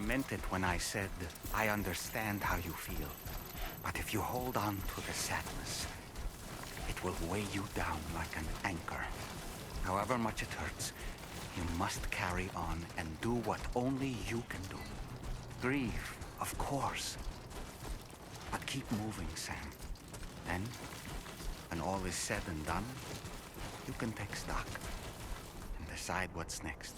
meant it when I said I understand how you feel. But if you hold on to the sadness, it will weigh you down like an anchor. However much it hurts, you must carry on and do what only you can do. Grieve, of course. But keep moving, Sam. Then, when all is said and done, you can take stock and decide what's next.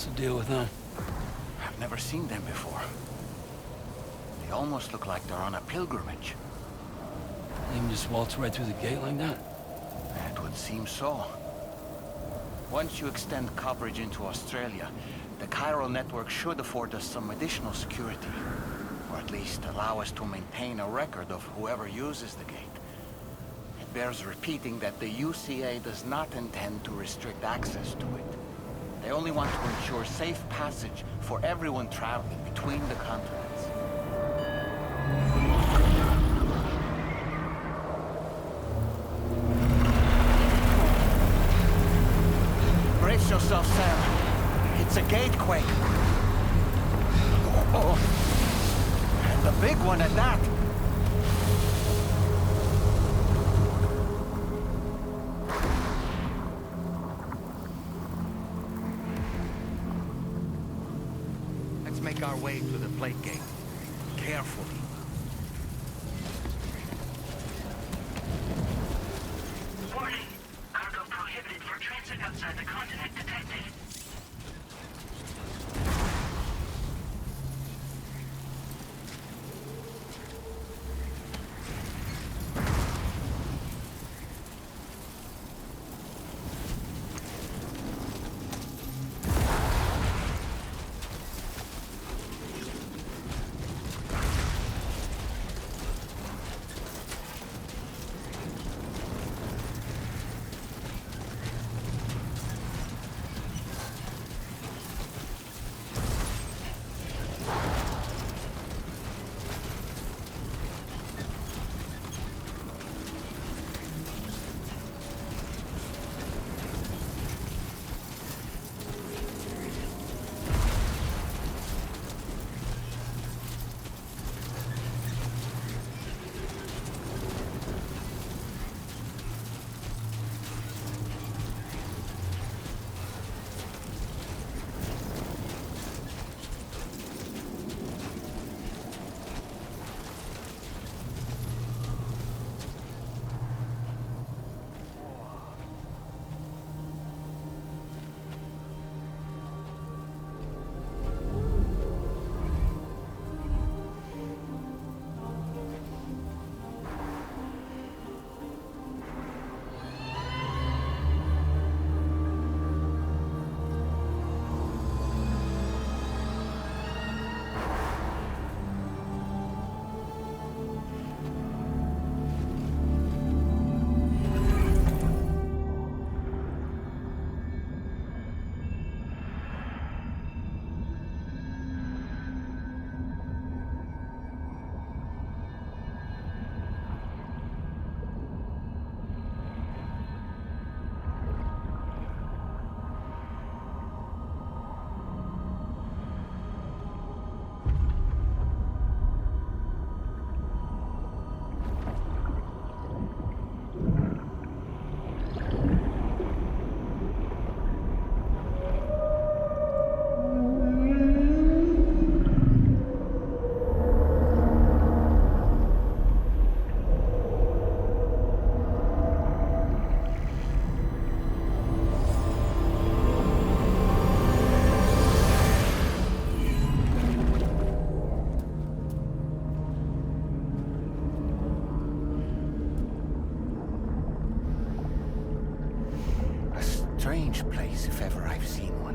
What's the deal with them? I've never seen them before. They almost look like they're on a pilgrimage. They can just waltz right through the gate like that? It would seem so. Once you extend coverage into Australia, the chiral network should afford us some additional security. Or at least allow us to maintain a record of whoever uses the gate. It bears repeating that the UCA does not intend to restrict access to it. They only want to ensure safe passage for everyone traveling between the continents. Brace yourself, Sam. It's a gatequake. Oh. And a big one at that. Let's make our way to the plate gate. Carefully. Warning. Cargo prohibited for transit outside the continent detected. Strange place, if ever I've seen one.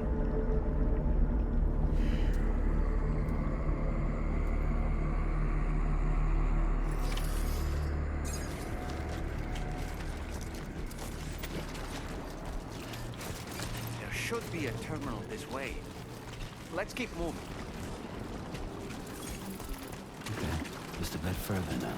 There should be a terminal this way. Let's keep moving. Okay, just a bit further now.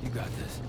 You got this.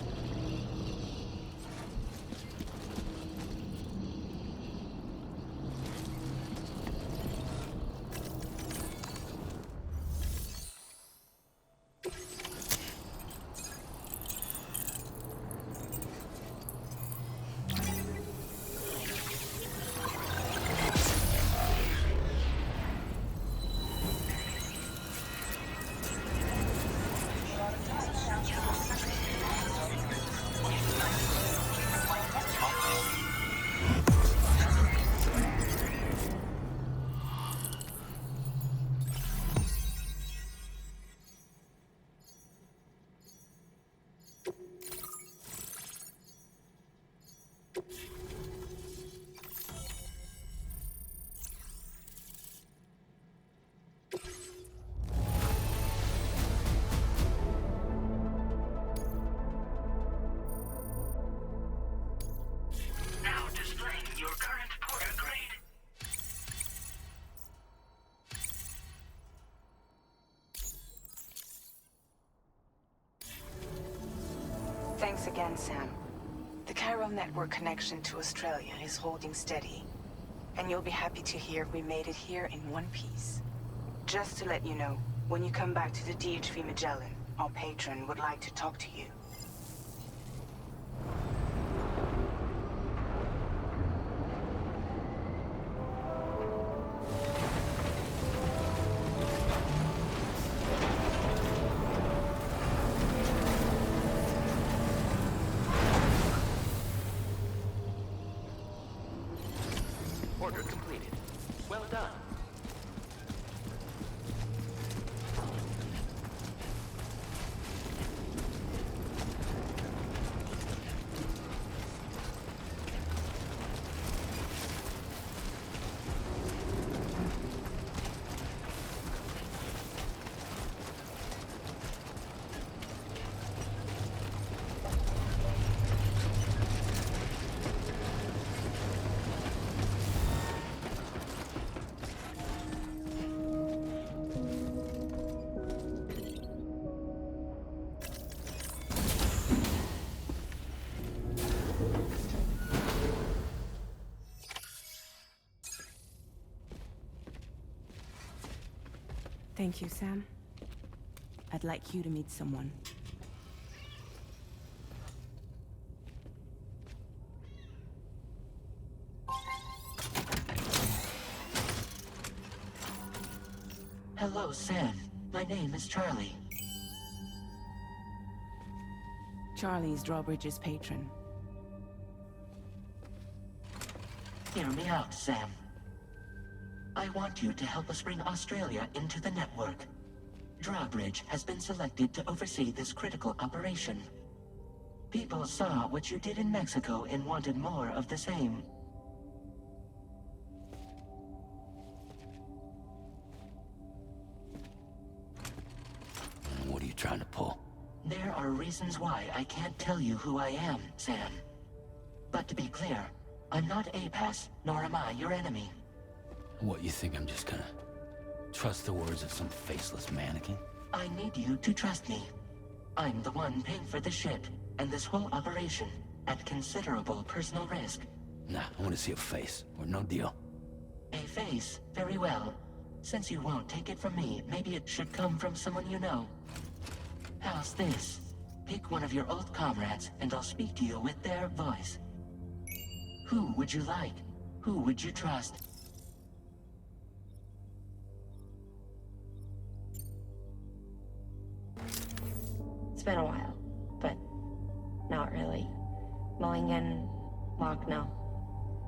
Now displaying your current porter grade. Thanks again, Sam. The chiral network connection to Australia is holding steady. And you'll be happy to hear we made it here in one piece. Just to let you know, when you come back to the DHV Magellan, our patron would like to talk to you. Order completed. Well done. Thank you, Sam. I'd like you to meet someone. Hello, Sam. My name is Charlie. Charlie's Drawbridge's patron. Hear me out, Sam. I want you to help us bring Australia into the network. Drawbridge has been selected to oversee this critical operation. People saw what you did in Mexico and wanted more of the same. What are you trying to pull? There are reasons why I can't tell you who I am, Sam. But to be clear, I'm not APAS, nor am I your enemy. What, you think I'm just gonna trust the words of some faceless mannequin? I need you to trust me. I'm the one paying for the ship, and this whole operation, at considerable personal risk. Nah, I want to see a face, or no deal. A face? Very well. Since you won't take it from me, maybe it should come from someone you know. How's this? Pick one of your old comrades, and I'll speak to you with their voice. Who would you like? Who would you trust? It's been a while, but not really. Mulligan, Locke, no.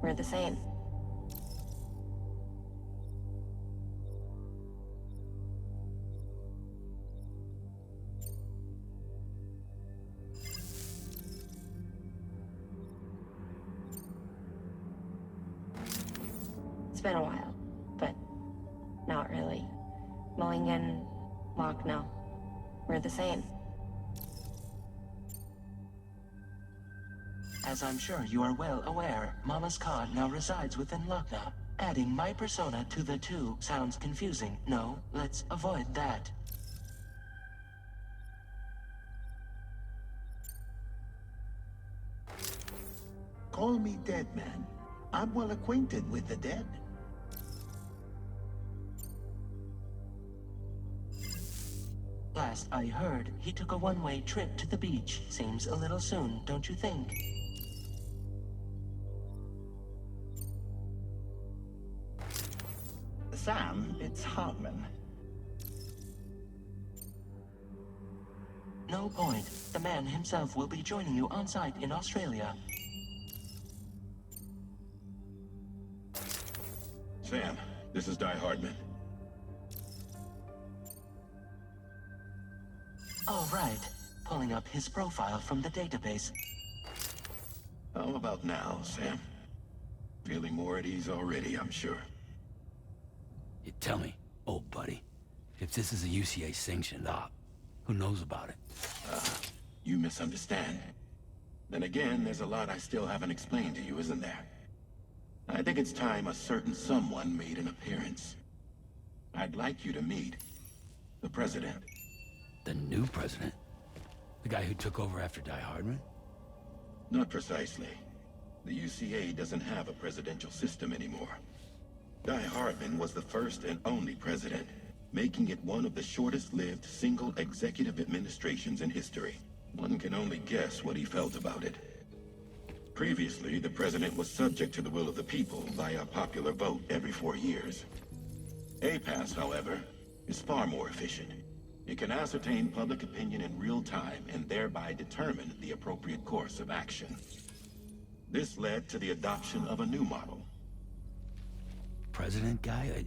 We're the same. It's been a while, but not really. Mulligan, Locke, no. We're the same. As I'm sure you are well aware, Mama's Khan now resides within Lucknow. Adding my persona to the two sounds confusing. No, let's avoid that. Call me dead man. I'm well acquainted with the dead. Last I heard, he took a one-way trip to the beach. Seems a little soon, don't you think? Sam, it's Hartman. No point. The man himself will be joining you on site in Australia. Sam, this is Di Hardman. All right. Pulling up his profile from the database. How about now, Sam? Feeling more at ease already, I'm sure. You tell me, old buddy, if this is a UCA sanctioned op, who knows about it? You misunderstand. Then again, there's a lot I still haven't explained to you, isn't there? I think it's time a certain someone made an appearance. I'd like you to meet the President. The new president? The guy who took over after Di Hardman? Not precisely. The UCA doesn't have a presidential system anymore. Di Hardman was the first and only president, making it one of the shortest-lived single executive administrations in history. One can only guess what he felt about it. Previously, the president was subject to the will of the people via popular vote every 4 years. APAS, however, is far more efficient. It can ascertain public opinion in real time and thereby determine the appropriate course of action. This led to the adoption of a new model. President guy?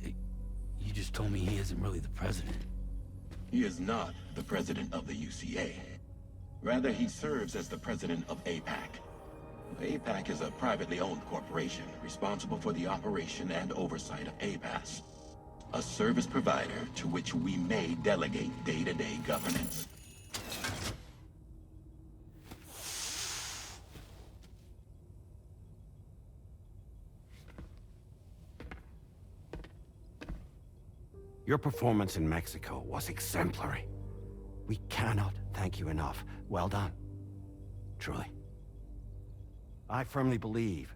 You just told me he isn't really the president. He is not the president of the UCA. Rather, he serves as the president of APAC. APAC is a privately owned corporation responsible for the operation and oversight of APAS, a service provider to which we may delegate day-to-day governance. Your performance in Mexico was exemplary. We cannot thank you enough. Well done. Truly. I firmly believe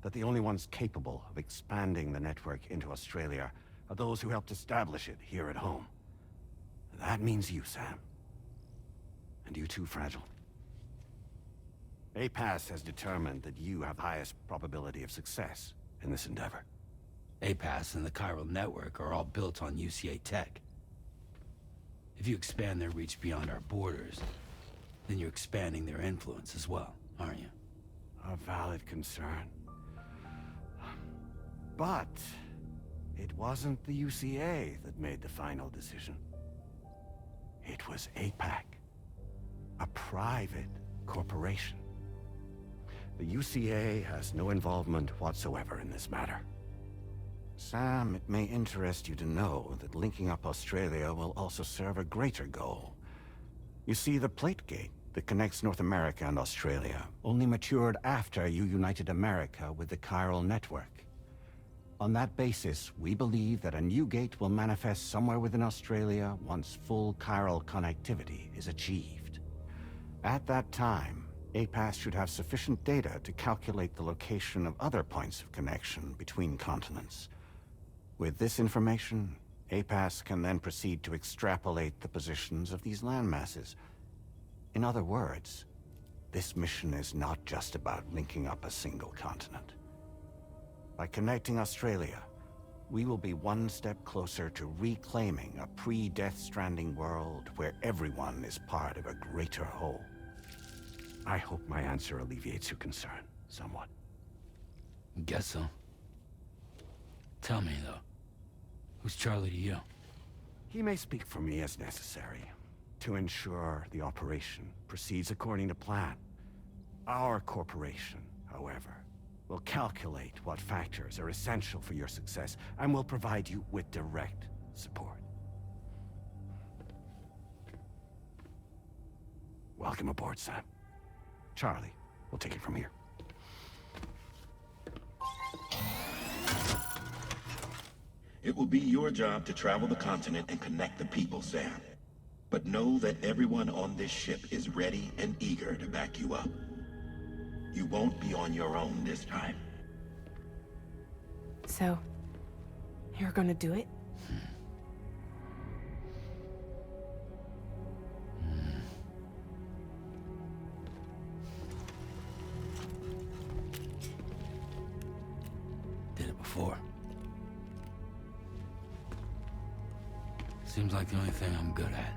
that the only ones capable of expanding the network into Australia are those who helped establish it here at home. That means you, Sam. And you too, Fragile. APAS has determined that you have the highest probability of success in this endeavor. APAS and the chiral network are all built on UCA tech. If you expand their reach beyond our borders, then you're expanding their influence as well, aren't you? A valid concern. But it wasn't the UCA that made the final decision. It was APAC, a private corporation. The UCA has no involvement whatsoever in this matter. Sam, it may interest you to know that linking up Australia will also serve a greater goal. You see, the plate gate that connects North America and Australia only matured after you united America with the chiral network. On that basis, we believe that a new gate will manifest somewhere within Australia once full chiral connectivity is achieved. At that time, APAS should have sufficient data to calculate the location of other points of connection between continents. With this information, APAS can then proceed to extrapolate the positions of these landmasses. In other words, this mission is not just about linking up a single continent. By connecting Australia, we will be one step closer to reclaiming a pre-Death Stranding world where everyone is part of a greater whole. I hope my answer alleviates your concern somewhat. Guess so. Tell me, though, who's Charlie to you? He may speak for me as necessary to ensure the operation proceeds according to plan. Our corporation, however, will calculate what factors are essential for your success and will provide you with direct support. Welcome aboard, Sam. Charlie, we'll take it from here. It will be your job to travel the continent and connect the people, Sam. But know that everyone on this ship is ready and eager to back you up. You won't be on your own this time. So, you're gonna do it? Did it before. Seems like the only thing I'm good at.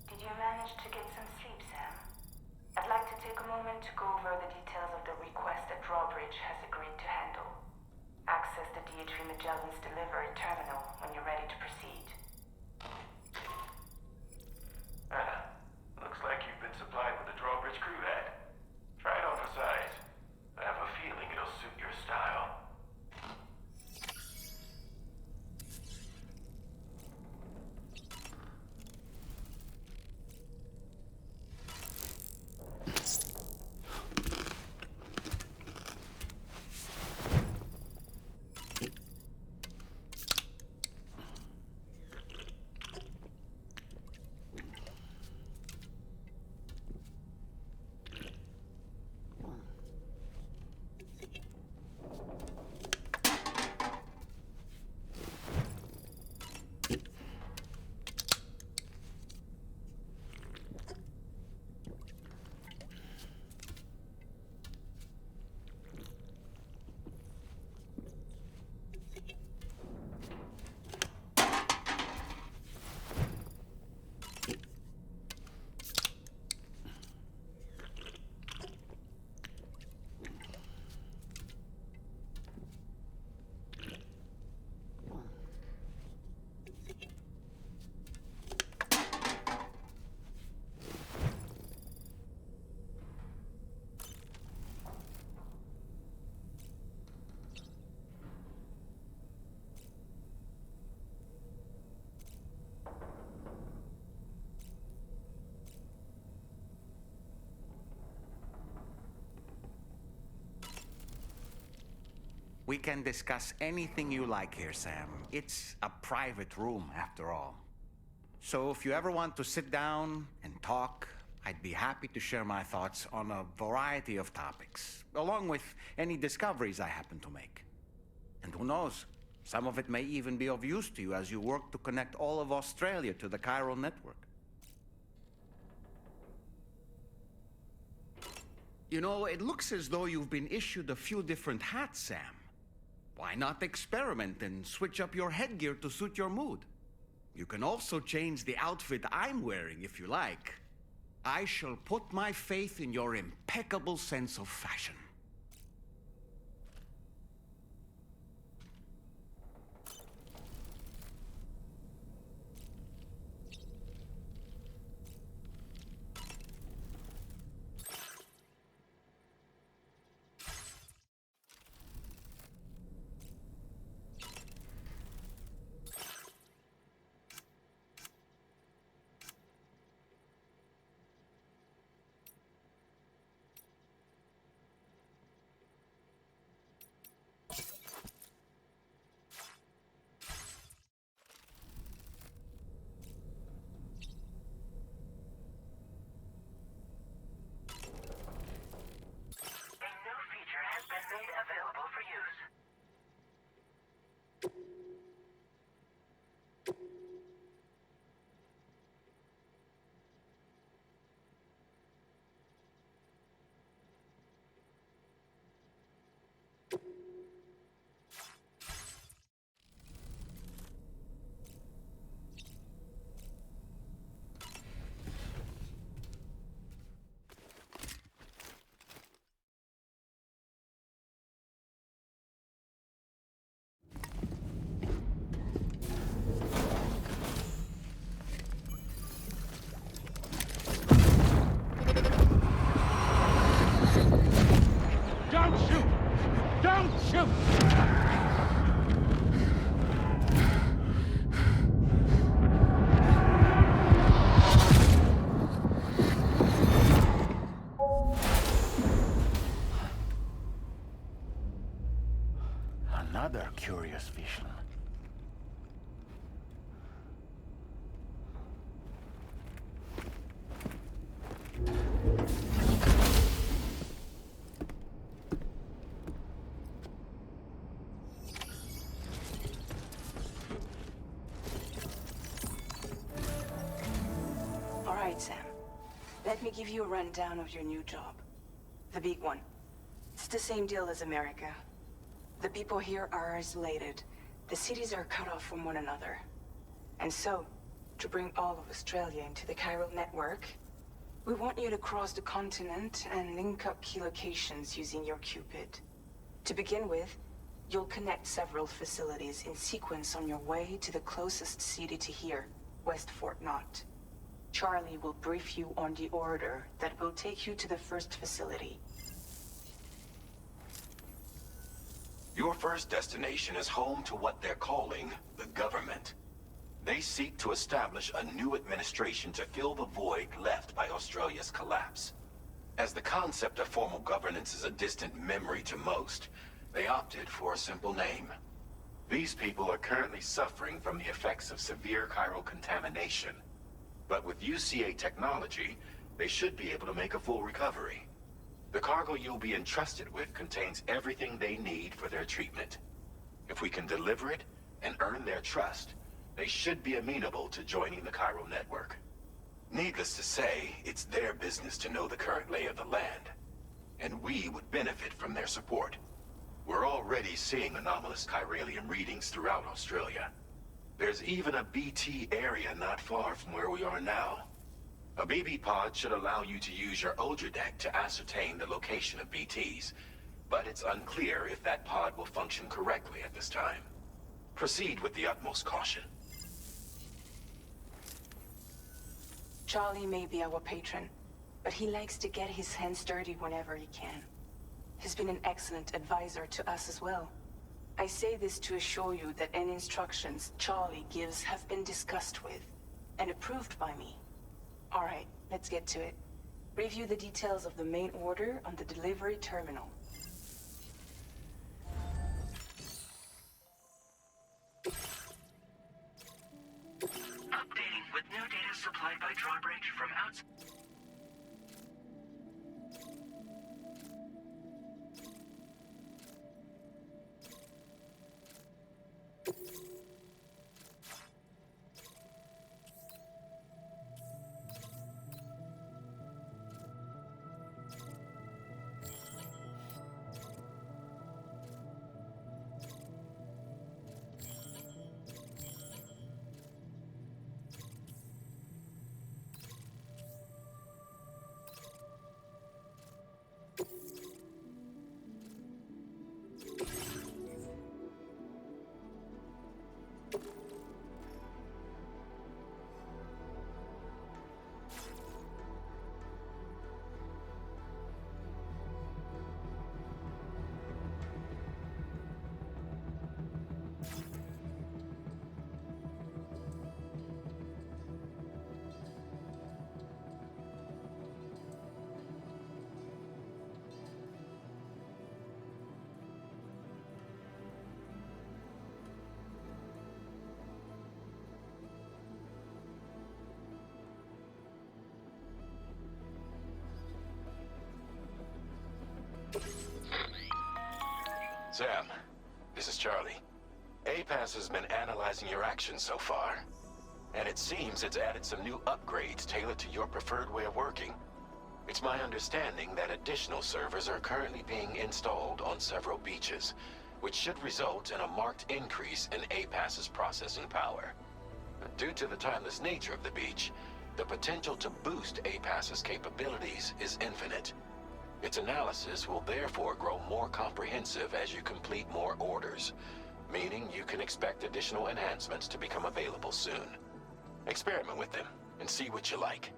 Did you manage to get some sleep, Sam? I'd like to take a moment to go over the details of the request that Drawbridge has agreed to handle. Access the D.H. Magellan's delivery terminal when you're ready to proceed. Looks like you've been supplied with a Drawbridge crew head. Try it on for size. I have a feeling it'll suit your style. We can discuss anything you like here, Sam. It's a private room, after all. So if you ever want to sit down and talk, I'd be happy to share my thoughts on a variety of topics, along with any discoveries I happen to make. And who knows, some of it may even be of use to you as you work to connect all of Australia to the chiral network. You know, it looks as though you've been issued a few different hats, Sam. Why not experiment and switch up your headgear to suit your mood? You can also change the outfit I'm wearing if you like. I shall put my faith in your impeccable sense of fashion. Shoot! Another curious vision. All right, Sam. Let me give you a rundown of your new job. The big one. It's the same deal as America. The people here are isolated. The cities are cut off from one another. And so, to bring all of Australia into the chiral network, we want you to cross the continent and link up key locations using your Cupid. To begin with, you'll connect several facilities in sequence on your way to the closest city to here, West Fort Knott. Charlie will brief you on the order that will take you to the first facility. Your first destination is home to what they're calling the government. They seek to establish a new administration to fill the void left by Australia's collapse. As the concept of formal governance is a distant memory to most, they opted for a simple name. These people are currently suffering from the effects of severe chiral contamination. But with UCA technology, they should be able to make a full recovery. The cargo you'll be entrusted with contains everything they need for their treatment. If we can deliver it and earn their trust, they should be amenable to joining the chiral network. Needless to say, it's their business to know the current lay of the land, and we would benefit from their support. We're already seeing anomalous chiralium readings throughout Australia. There's even a BT area not far from where we are now. A BB pod should allow you to use your Ultra deck to ascertain the location of BTs, but it's unclear if that pod will function correctly at this time. Proceed with the utmost caution. Charlie may be our patron, but he likes to get his hands dirty whenever he can. He's been an excellent advisor to us as well. I say this to assure you that any instructions Charlie gives have been discussed with and approved by me. All right, let's get to it. Review the details of the main order on the delivery terminal. Updating with new data supplied by drawbridge from outside. Sam, this is Charlie. APAS has been analyzing your actions so far, and it seems it's added some new upgrades tailored to your preferred way of working. It's my understanding that additional servers are currently being installed on several beaches, which should result in a marked increase in APAS's processing power. Due to the timeless nature of the beach, the potential to boost APAS's capabilities is infinite. Its analysis will therefore grow more comprehensive as you complete more orders, meaning you can expect additional enhancements to become available soon. Experiment with them and see what you like.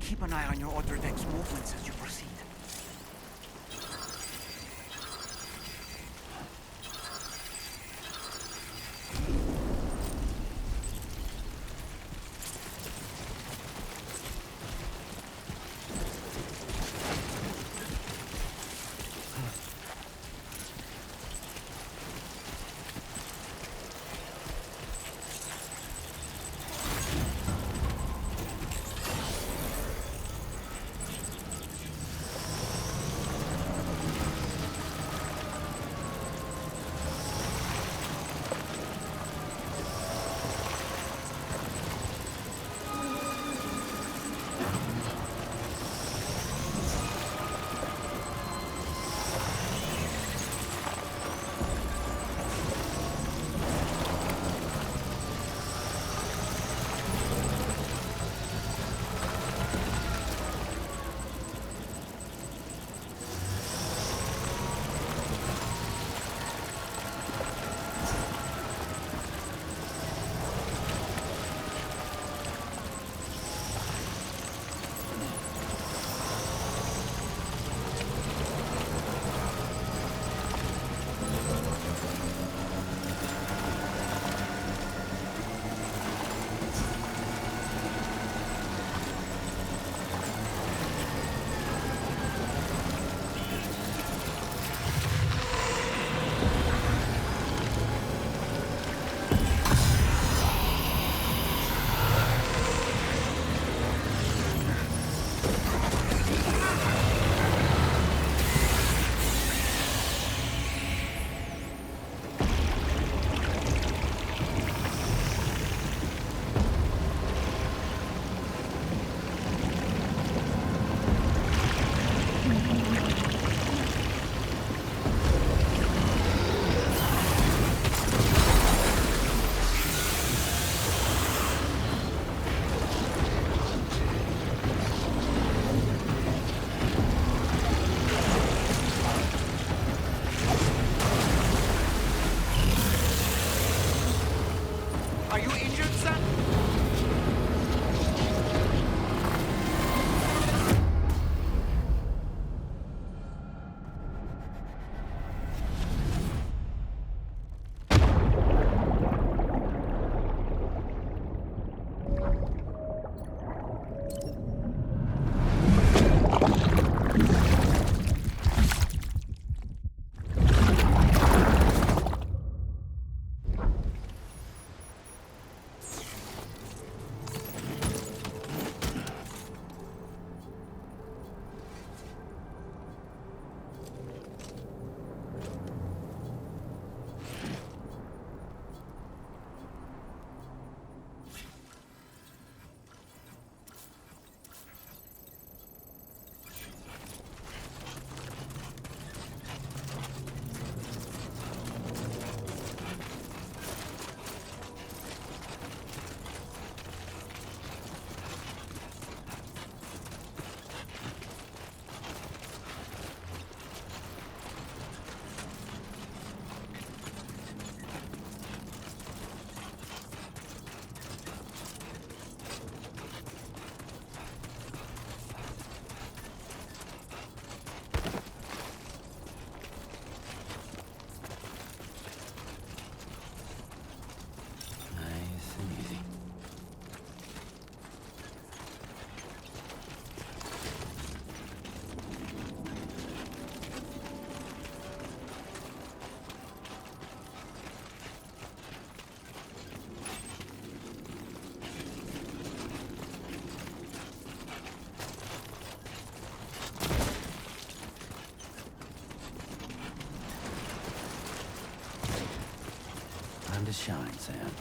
Keep an eye on your other deck's movements as you proceed. Are you injured, son? Time to shine, Sam.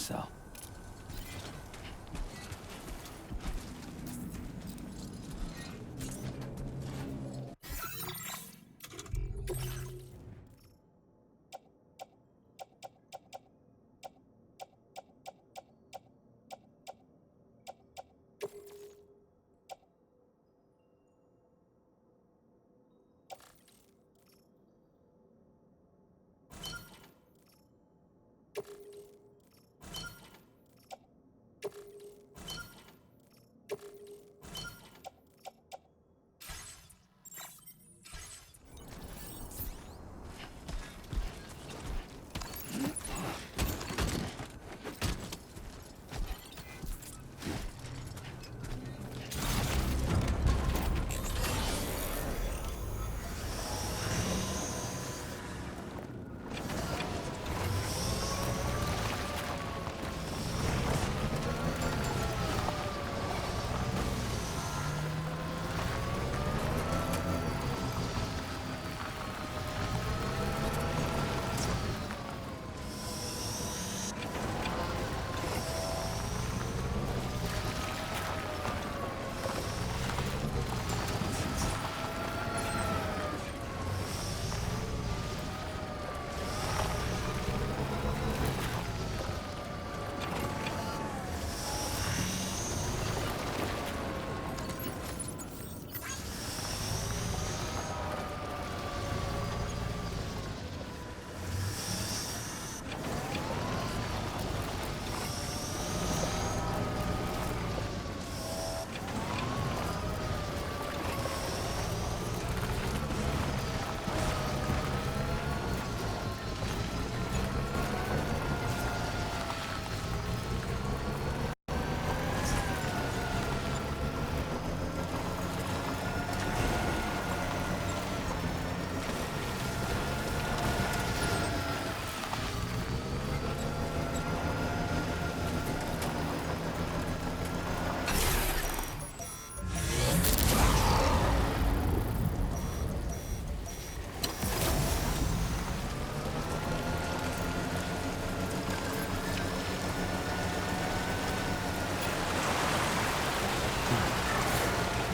so.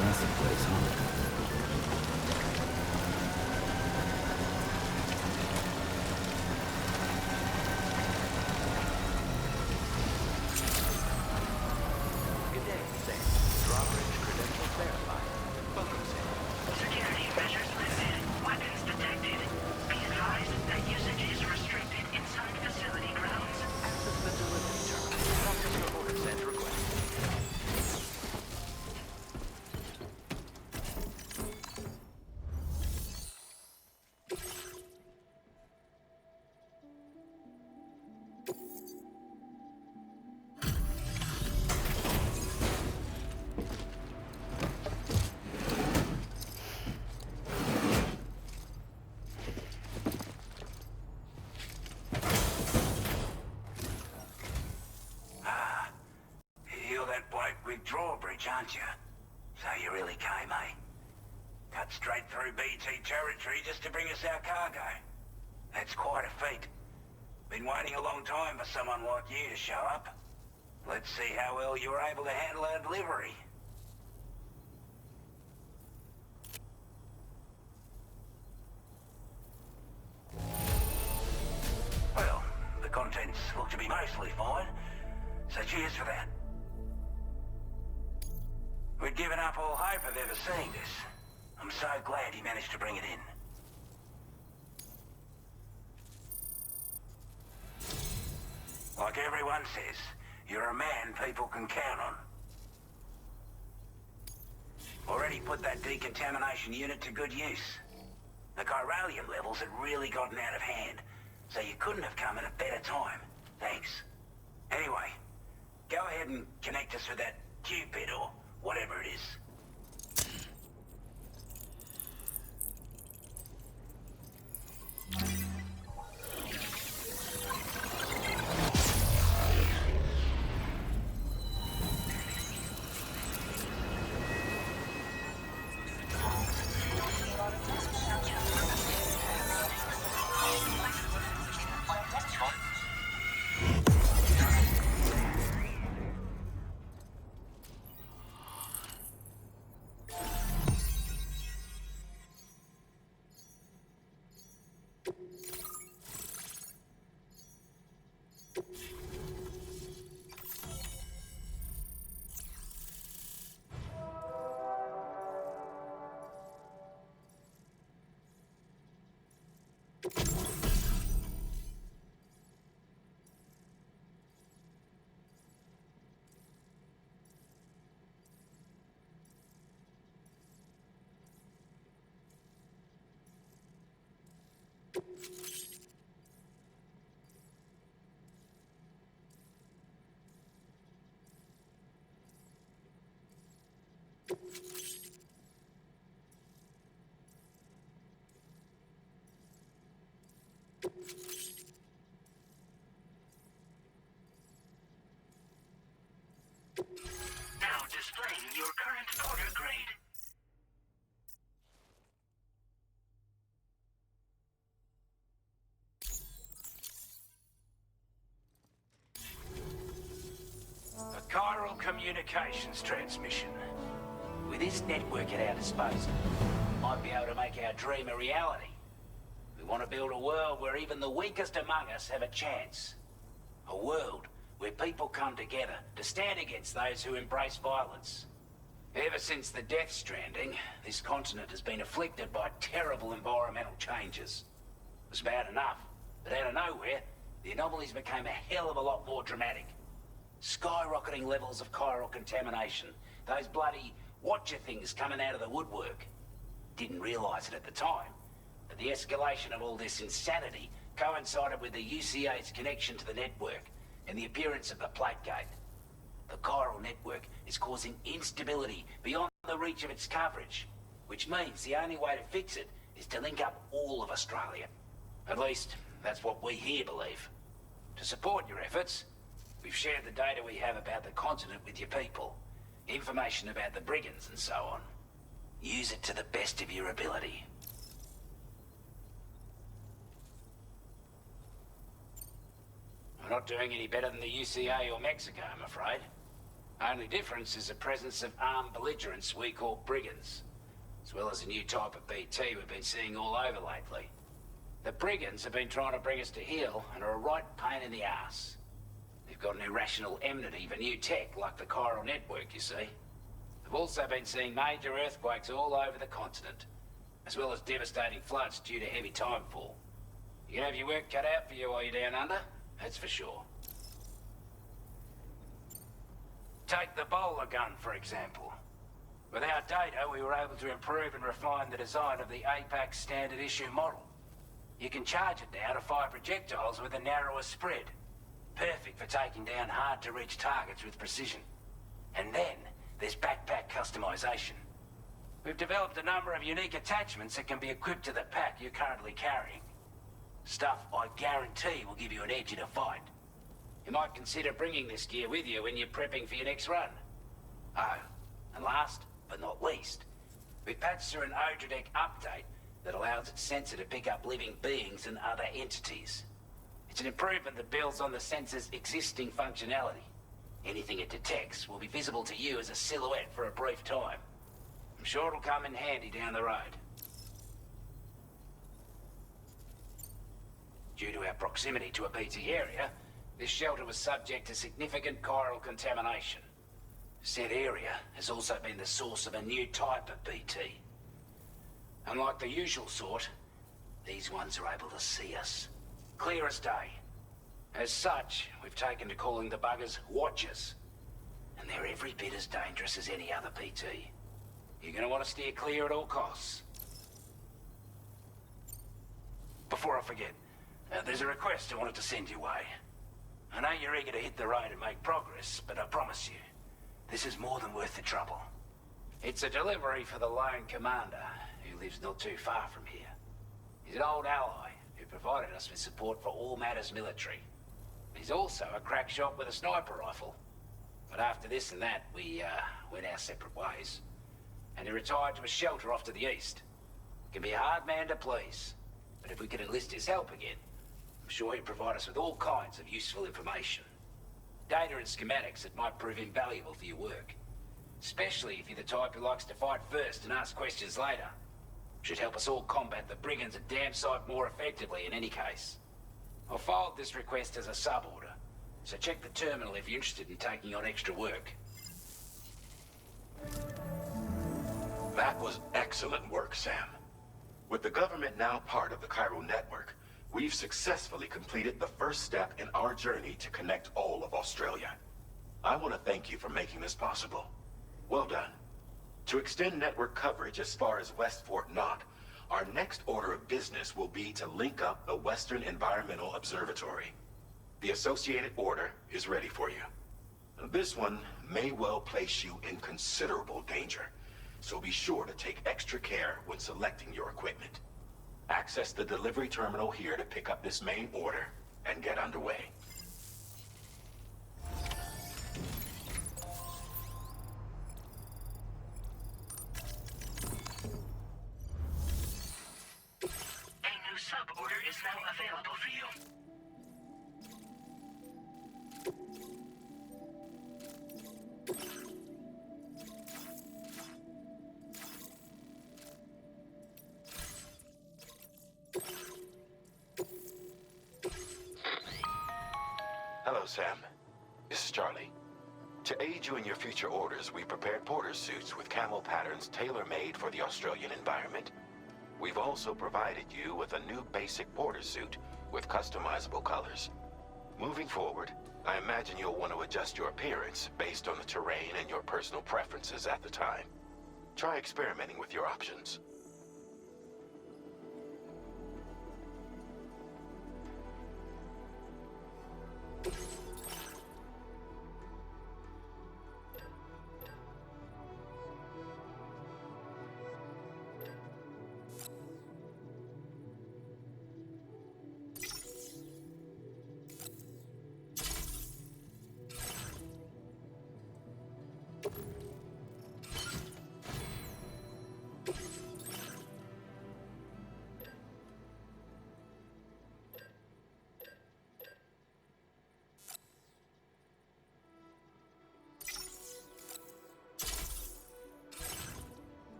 That's the place, huh? Good day, Sam. Drawbridge credentials verified. Welcome, Sam. Security measures lifted. Weapons detected. Be advised that usage is restricted inside facility grounds. Access the delivery terminal. Processor orders and request. You're that bloke with drawbridge, aren't you? So you really came, eh? Cut straight through BT territory just to bring us our cargo. That's quite a feat. Been waiting a long time for someone like you to show up. Let's see how well you were able to handle our delivery. Well, the contents look to be mostly fine, so cheers for that. We'd given up all hope of ever seeing this. I'm so glad he managed to bring it in. Like everyone says, you're a man people can count on. Already put that decontamination unit to good use. The chiralium levels had really gotten out of hand, so you couldn't have come at a better time. Thanks. Anyway, go ahead and connect us with that Cupid or whatever it is. Now displaying your current order grade. A chiral communications transmission. With this network at our disposal, we might be able to make our dream a reality. We want to build a world where even the weakest among us have a chance. A world where people come together to stand against those who embrace violence. Ever since the death stranding, this continent has been afflicted by terrible environmental changes. It was bad enough, but out of nowhere, the anomalies became a hell of a lot more dramatic. Skyrocketing levels of chiral contamination, those bloody watcher things coming out of the woodwork. Didn't realize it at the time, but the escalation of all this insanity coincided with the UCA's connection to the network and the appearance of the plate gate. The chiral network is causing instability beyond the reach of its coverage, which means the only way to fix it is to link up all of Australia. At least, that's what we here believe. To support your efforts, we've shared the data we have about the continent with your people, information about the brigands and so on. Use it to the best of your ability. We're not doing any better than the UCA or Mexico, I'm afraid. Only difference is the presence of armed belligerents we call brigands, as well as a new type of BT we've been seeing all over lately. The brigands have been trying to bring us to heel and are a right pain in the ass. They've got an irrational enmity for new tech like the chiral network, you see. They've also been seeing major earthquakes all over the continent, as well as devastating floods due to heavy timefall. You can have your work cut out for you while you're down under, that's for sure. Take the bowler gun, for example. With our data, we were able to improve and refine the design of the APAC standard issue model. You can charge it now to fire projectiles with a narrower spread. Perfect for taking down hard-to-reach targets with precision. And then, there's backpack customization. We've developed a number of unique attachments that can be equipped to the pack you're currently carrying. Stuff I guarantee will give you an edge in a fight. You might consider bringing this gear with you when you're prepping for your next run. Oh, and last but not least, we've patched through an Odradek update that allows its sensor to pick up living beings and other entities. It's an improvement that builds on the sensor's existing functionality. Anything it detects will be visible to you as a silhouette for a brief time. I'm sure it'll come in handy down the road. Due to our proximity to a BT area, this shelter was subject to significant chiral contamination. Said area has also been the source of a new type of BT. Unlike the usual sort, these ones are able to see us. Clear as day. As such, we've taken to calling the buggers Watchers. And they're every bit as dangerous as any other BT. You're gonna want to steer clear at all costs. Before I forget, there's a request I wanted to send your way. I know you're eager to hit the road and make progress, but I promise you, this is more than worth the trouble. It's a delivery for the lone commander, who lives not too far from here. He's an old ally who provided us with support for all matters military. He's also a crack shot with a sniper rifle. But after this and that, we went our separate ways. And he retired to a shelter off to the east. He can be a hard man to please, but if we could enlist his help again, I'm sure he'd provide us with all kinds of useful information. Data and schematics that might prove invaluable for your work. Especially if you're the type who likes to fight first and ask questions later. Should help us all combat the brigands a damn sight more effectively in any case. I'll filed this request as a sub-order, so check the terminal if you're interested in taking on extra work. That was excellent work, Sam. With the government now part of the chiral network, we've successfully completed the first step in our journey to connect all of Australia. I want to thank you for making this possible. Well done. To extend network coverage as far as West Fort Knott, Our next order of business will be to link up the Western Environmental Observatory. The associated order is ready for you. This one may well place you in considerable danger, so be sure to take extra care when selecting your equipment. Access the delivery terminal here to pick up this main order and get underway. A new sub-order is now available for you. Hello, Sam. This is Charlie. To aid you in your future orders, we prepared porter suits with camel patterns tailor-made for the Australian environment. We've also provided you with a new basic porter suit with customizable colors. Moving forward, I imagine you'll want to adjust your appearance based on the terrain and your personal preferences at the time. Try experimenting with your options.